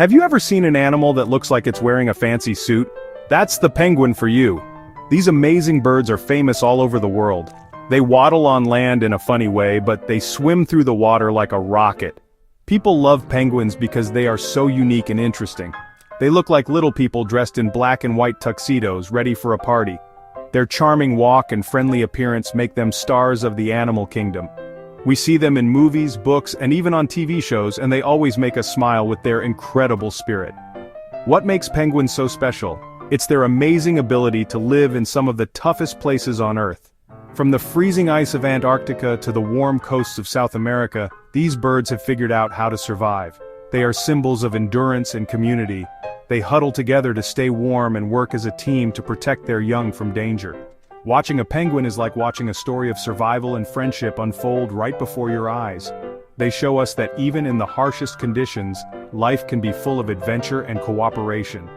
Have you ever seen an animal that looks like it's wearing a fancy suit? That's the penguin for you. These amazing birds are famous all over the world. They waddle on land in a funny way, but they swim through the water like a rocket. People love penguins because they are so unique and interesting. They look like little people dressed in black and white tuxedos ready for a party. Their charming walk and friendly appearance make them stars of the animal kingdom. We see them in movies, books, and even on TV shows, and they always make us smile with their incredible spirit. What makes penguins so special? It's their amazing ability to live in some of the toughest places on Earth. From the freezing ice of Antarctica to the warm coasts of South America, these birds have figured out how to survive. They are symbols of endurance and community. They huddle together to stay warm and work as a team to protect their young from danger. Watching a penguin is like watching a story of survival and friendship unfold right before your eyes. They show us that even in the harshest conditions, life can be full of adventure and cooperation.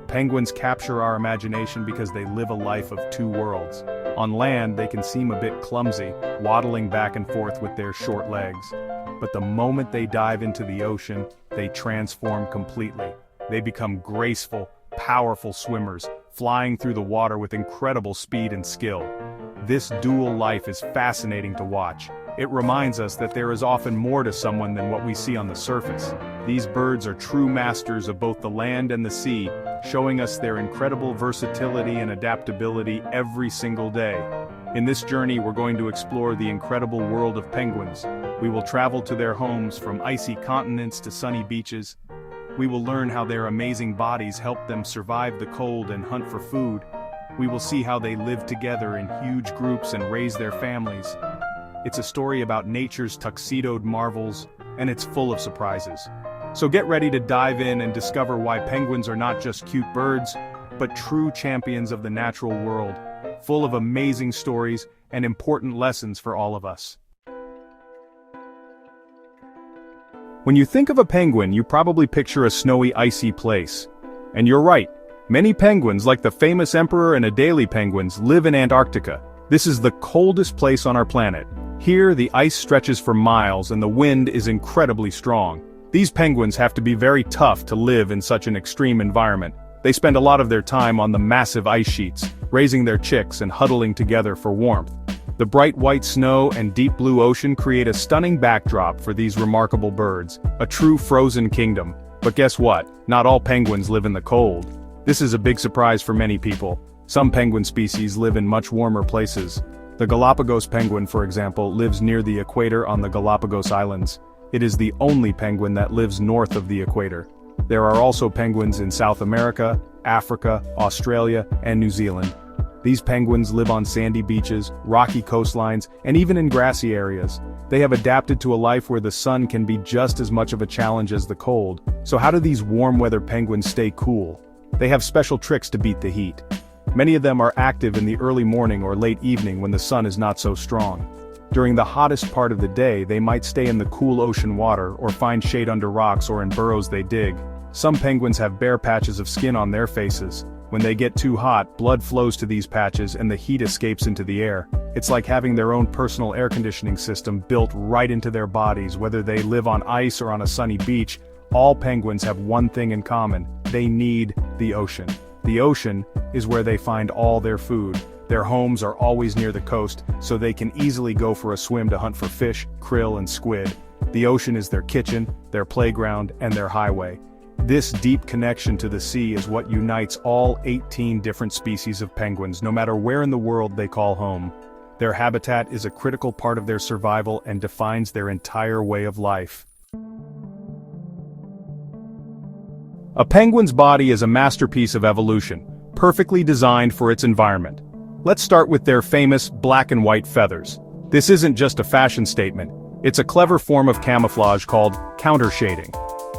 Penguins capture our imagination because they live a life of two worlds. On land, they can seem a bit clumsy, waddling back and forth with their short legs. But the moment they dive into the ocean, they transform completely. They become graceful, powerful swimmers, flying through the water with incredible speed and skill. This dual life is fascinating to watch. It reminds us that there is often more to someone than what we see on the surface. These birds are true masters of both the land and the sea, showing us their incredible versatility and adaptability every single day. In this journey, we're going to explore the incredible world of penguins. We will travel to their homes from icy continents to sunny beaches. We will learn how their amazing bodies help them survive the cold and hunt for food. We will see how they live together in huge groups and raise their families. It's a story about nature's tuxedoed marvels, and it's full of surprises. So get ready to dive in and discover why penguins are not just cute birds, but true champions of the natural world, full of amazing stories and important lessons for all of us. When you think of a penguin, you probably picture a snowy, icy place. And you're right, many penguins, like the famous emperor and Adelie penguins, live in Antarctica. This is the coldest place on our planet. Here, the ice stretches for miles and the wind is incredibly strong. These penguins have to be very tough to live in such an extreme environment. They spend a lot of their time on the massive ice sheets, raising their chicks and huddling together for warmth. The bright white snow and deep blue ocean create a stunning backdrop for these remarkable birds, a true frozen kingdom. But guess what? Not all penguins live in the cold. This is a big surprise for many people. Some penguin species live in much warmer places. The Galapagos penguin, for example, lives near the equator on the Galapagos Islands. It is the only penguin that lives north of the equator. There are also penguins in South America, Africa, Australia, and New Zealand. These penguins live on sandy beaches, rocky coastlines, and even in grassy areas. They have adapted to a life where the sun can be just as much of a challenge as the cold. So how do these warm-weather penguins stay cool? They have special tricks to beat the heat. Many of them are active in the early morning or late evening when the sun is not so strong. During the hottest part of the day, they might stay in the cool ocean water or find shade under rocks or in burrows they dig. Some penguins have bare patches of skin on their faces. When they get too hot, blood flows to these patches and the heat escapes into the air. It's like having their own personal air conditioning system built right into their bodies. Whether they live on ice or on a sunny beach, all penguins have one thing in common: they need the ocean. The ocean is where they find all their food. Their homes are always near the coast, so they can easily go for a swim to hunt for fish, krill, and squid. The ocean is their kitchen, their playground, and their highway. This deep connection to the sea is what unites all 18 different species of penguins, no matter where in the world they call home. Their habitat is a critical part of their survival and defines their entire way of life. A penguin's body is a masterpiece of evolution, perfectly designed for its environment. Let's start with their famous black and white feathers. This isn't just a fashion statement, it's a clever form of camouflage called countershading.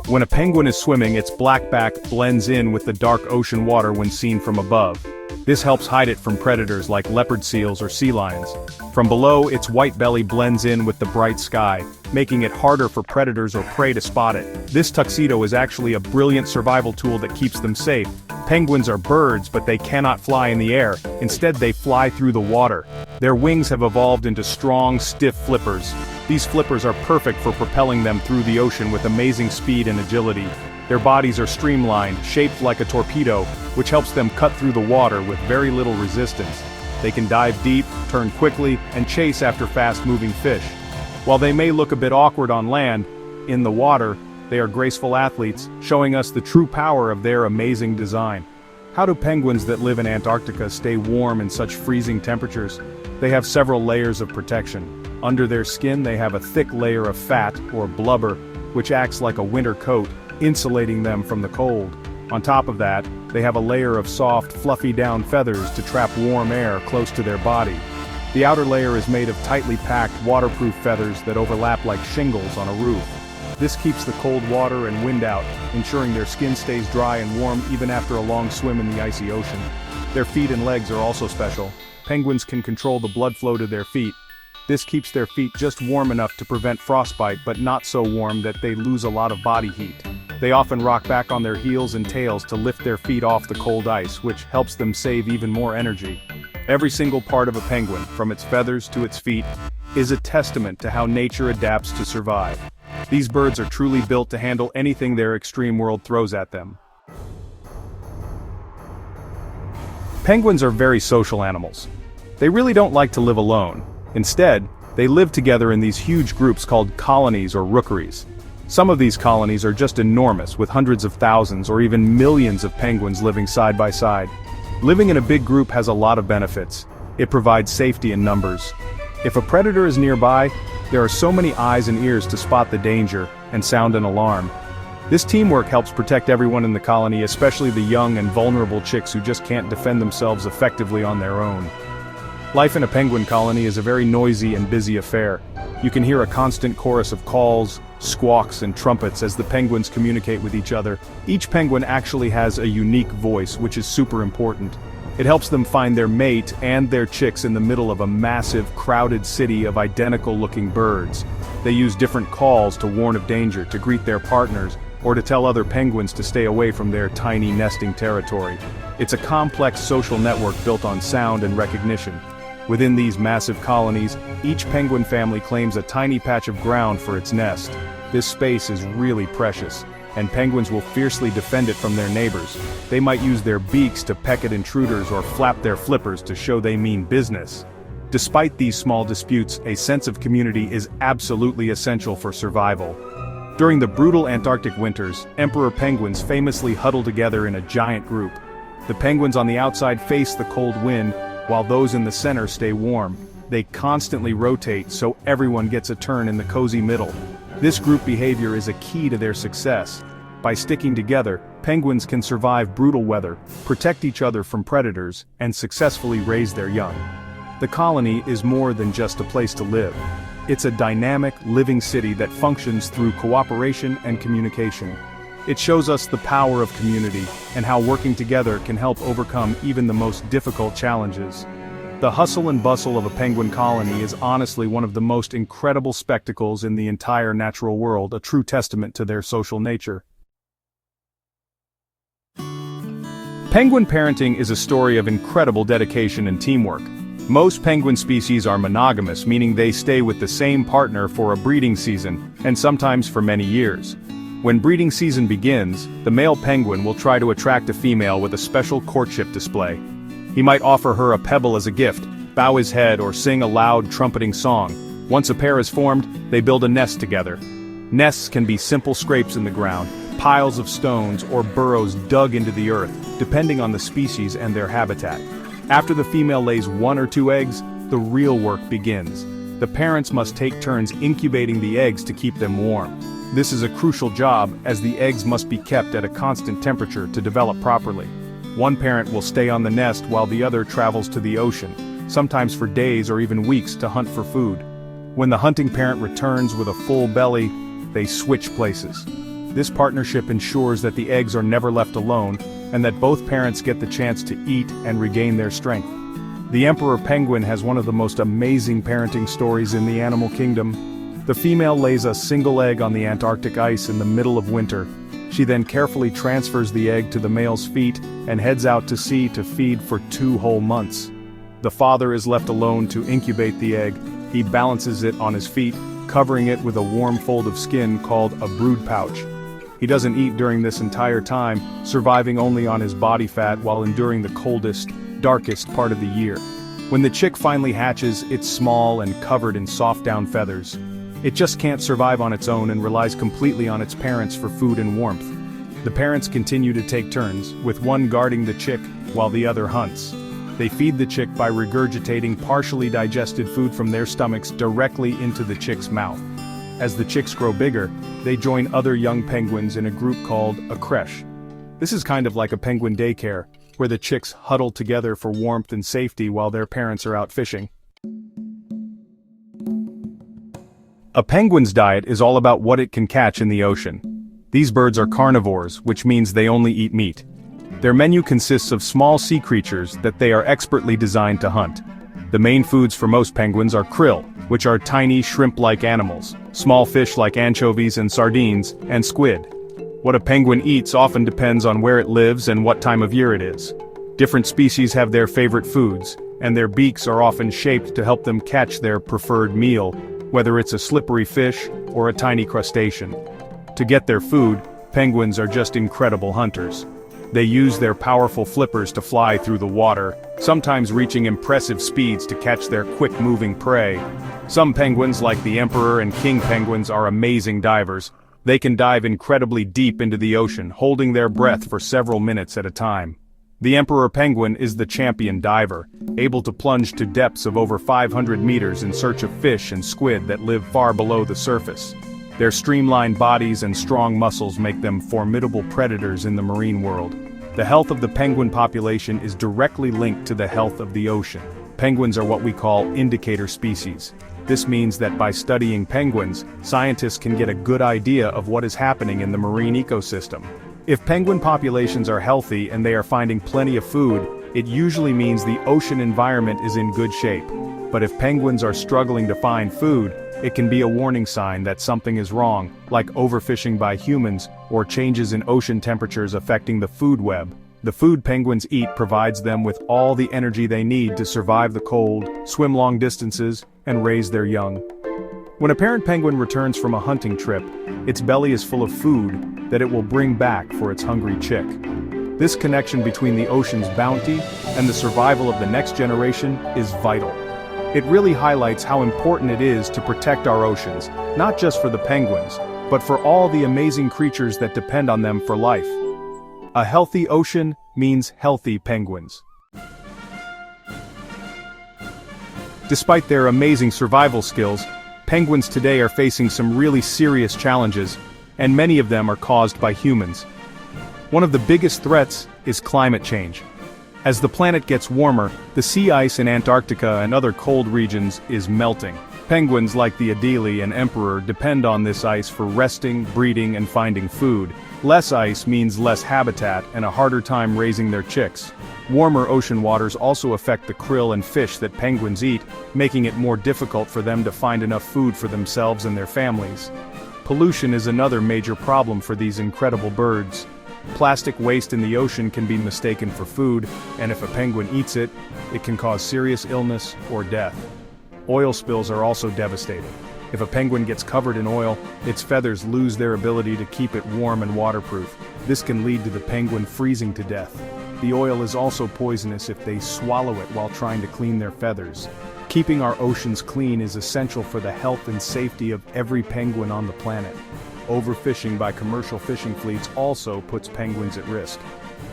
When a penguin is swimming, its black back blends in with the dark ocean water when seen from above. This helps hide it from predators like leopard seals or sea lions. From below, its white belly blends in with the bright sky, making it harder for predators or prey to spot it. This tuxedo is actually a brilliant survival tool that keeps them safe. Penguins are birds, but they cannot fly in the air. Instead, they fly through the water. Their wings have evolved into strong, stiff flippers. These flippers are perfect for propelling them through the ocean with amazing speed and agility. Their bodies are streamlined, shaped like a torpedo, which helps them cut through the water with very little resistance. They can dive deep, turn quickly, and chase after fast-moving fish. While they may look a bit awkward on land, in the water, they are graceful athletes, showing us the true power of their amazing design. How do penguins that live in Antarctica stay warm in such freezing temperatures? They have several layers of protection. Under their skin they have a thick layer of fat, or blubber, which acts like a winter coat, insulating them from the cold. On top of that, they have a layer of soft, fluffy down feathers to trap warm air close to their body. The outer layer is made of tightly packed, waterproof feathers that overlap like shingles on a roof. This keeps the cold water and wind out, ensuring their skin stays dry and warm even after a long swim in the icy ocean. Their feet and legs are also special. Penguins can control the blood flow to their feet. This keeps their feet just warm enough to prevent frostbite but not so warm that they lose a lot of body heat. They often rock back on their heels and tails to lift their feet off the cold ice, which helps them save even more energy. Every single part of a penguin, from its feathers to its feet, is a testament to how nature adapts to survive. These birds are truly built to handle anything their extreme world throws at them. Penguins are very social animals. They really don't like to live alone. Instead, they live together in these huge groups called colonies or rookeries. Some of these colonies are just enormous, with hundreds of thousands or even millions of penguins living side by side. Living in a big group has a lot of benefits. It provides safety in numbers. If a predator is nearby, there are so many eyes and ears to spot the danger and sound an alarm. This teamwork helps protect everyone in the colony, especially the young and vulnerable chicks who just can't defend themselves effectively on their own. Life in a penguin colony is a very noisy and busy affair. You can hear a constant chorus of calls, squawks, and trumpets as the penguins communicate with each other. Each penguin actually has a unique voice, which is super important. It helps them find their mate and their chicks in the middle of a massive, crowded city of identical-looking birds. They use different calls to warn of danger, to greet their partners, or to tell other penguins to stay away from their tiny nesting territory. It's a complex social network built on sound and recognition. Within these massive colonies, each penguin family claims a tiny patch of ground for its nest. This space is really precious, and penguins will fiercely defend it from their neighbors. They might use their beaks to peck at intruders or flap their flippers to show they mean business. Despite these small disputes, a sense of community is absolutely essential for survival. During the brutal Antarctic winters, emperor penguins famously huddle together in a giant group. The penguins on the outside face the cold wind, while those in the center stay warm. They constantly rotate so everyone gets a turn in the cozy middle. This group behavior is a key to their success. By sticking together, penguins can survive brutal weather, protect each other from predators, and successfully raise their young. The colony is more than just a place to live. It's a dynamic, living city that functions through cooperation and communication. It shows us the power of community and how working together can help overcome even the most difficult challenges. The hustle and bustle of a penguin colony is honestly one of the most incredible spectacles in the entire natural world, a true testament to their social nature. Penguin parenting is a story of incredible dedication and teamwork. Most penguin species are monogamous, meaning they stay with the same partner for a breeding season, and sometimes for many years. When breeding season begins, the male penguin will try to attract a female with a special courtship display. He might offer her a pebble as a gift, bow his head, or sing a loud trumpeting song. Once a pair is formed, they build a nest together. Nests can be simple scrapes in the ground, piles of stones, or burrows dug into the earth, depending on the species and their habitat. After the female lays 1 or 2 eggs, the real work begins. The parents must take turns incubating the eggs to keep them warm. This is a crucial job, as the eggs must be kept at a constant temperature to develop properly. One parent will stay on the nest while the other travels to the ocean, sometimes for days or even weeks, to hunt for food. When the hunting parent returns with a full belly, they switch places. This partnership ensures that the eggs are never left alone, and that both parents get the chance to eat and regain their strength. The emperor penguin has one of the most amazing parenting stories in the animal kingdom. The female lays a single egg on the Antarctic ice in the middle of winter. She then carefully transfers the egg to the male's feet and heads out to sea to feed for 2 whole months. The father is left alone to incubate the egg. He balances it on his feet, covering it with a warm fold of skin called a brood pouch. He doesn't eat during this entire time, surviving only on his body fat while enduring the coldest, darkest part of the year. When the chick finally hatches, it's small and covered in soft down feathers. It just can't survive on its own and relies completely on its parents for food and warmth. The parents continue to take turns, with one guarding the chick while the other hunts. They feed the chick by regurgitating partially digested food from their stomachs directly into the chick's mouth. As the chicks grow bigger, they join other young penguins in a group called a creche. This is kind of like a penguin daycare, where the chicks huddle together for warmth and safety while their parents are out fishing. A penguin's diet is all about what it can catch in the ocean. These birds are carnivores, which means they only eat meat. Their menu consists of small sea creatures that they are expertly designed to hunt. The main foods for most penguins are krill, which are tiny shrimp-like animals, small fish like anchovies and sardines, and squid. What a penguin eats often depends on where it lives and what time of year it is. Different species have their favorite foods, and their beaks are often shaped to help them catch their preferred meal, whether it's a slippery fish or a tiny crustacean. To get their food, penguins are just incredible hunters. They use their powerful flippers to fly through the water, sometimes reaching impressive speeds to catch their quick-moving prey. Some penguins, like the emperor and king penguins, are amazing divers. They can dive incredibly deep into the ocean, holding their breath for several minutes at a time. The emperor penguin is the champion diver, able to plunge to depths of over 500 meters in search of fish and squid that live far below the surface. Their streamlined bodies and strong muscles make them formidable predators in the marine world. The health of the penguin population is directly linked to the health of the ocean. Penguins are what we call indicator species. This means that by studying penguins, scientists can get a good idea of what is happening in the marine ecosystem. If penguin populations are healthy and they are finding plenty of food, it usually means the ocean environment is in good shape. But if penguins are struggling to find food, it can be a warning sign that something is wrong, like overfishing by humans or changes in ocean temperatures affecting the food web. The food penguins eat provides them with all the energy they need to survive the cold, swim long distances, and raise their young. When a parent penguin returns from a hunting trip, its belly is full of food that it will bring back for its hungry chick. This connection between the ocean's bounty and the survival of the next generation is vital. It really highlights how important it is to protect our oceans, not just for the penguins, but for all the amazing creatures that depend on them for life. A healthy ocean means healthy penguins. Despite their amazing survival skills, penguins today are facing some really serious challenges, and many of them are caused by humans. One of the biggest threats is climate change. As the planet gets warmer, the sea ice in Antarctica and other cold regions is melting. Penguins like the Adelie and Emperor depend on this ice for resting, breeding, and finding food. Less ice means less habitat and a harder time raising their chicks. Warmer ocean waters also affect the krill and fish that penguins eat, making it more difficult for them to find enough food for themselves and their families. Pollution is another major problem for these incredible birds. Plastic waste in the ocean can be mistaken for food, and if a penguin eats it, it can cause serious illness or death. Oil spills are also devastating. If a penguin gets covered in oil, its feathers lose their ability to keep it warm and waterproof. This can lead to the penguin freezing to death. The oil is also poisonous if they swallow it while trying to clean their feathers. Keeping our oceans clean is essential for the health and safety of every penguin on the planet. Overfishing by commercial fishing fleets also puts penguins at risk.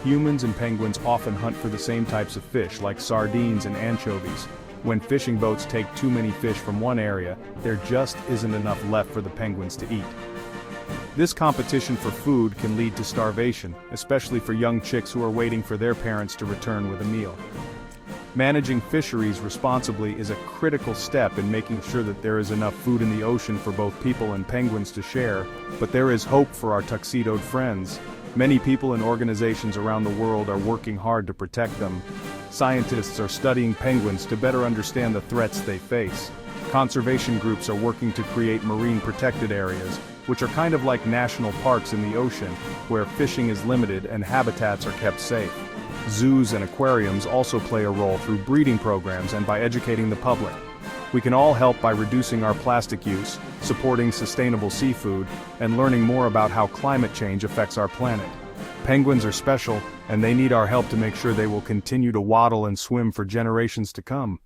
Humans and penguins often hunt for the same types of fish, like sardines and anchovies. When fishing boats take too many fish from one area, there just isn't enough left for the penguins to eat. This competition for food can lead to starvation, especially for young chicks who are waiting for their parents to return with a meal. Managing fisheries responsibly is a critical step in making sure that there is enough food in the ocean for both people and penguins to share, but there is hope for our tuxedoed friends. Many people and organizations around the world are working hard to protect them. Scientists are studying penguins to better understand the threats they face. Conservation groups are working to create marine protected areas, which are kind of like national parks in the ocean, where fishing is limited and habitats are kept safe. Zoos and aquariums also play a role through breeding programs and by educating the public. We can all help by reducing our plastic use, supporting sustainable seafood, and learning more about how climate change affects our planet. Penguins are special, and they need our help to make sure they will continue to waddle and swim for generations to come.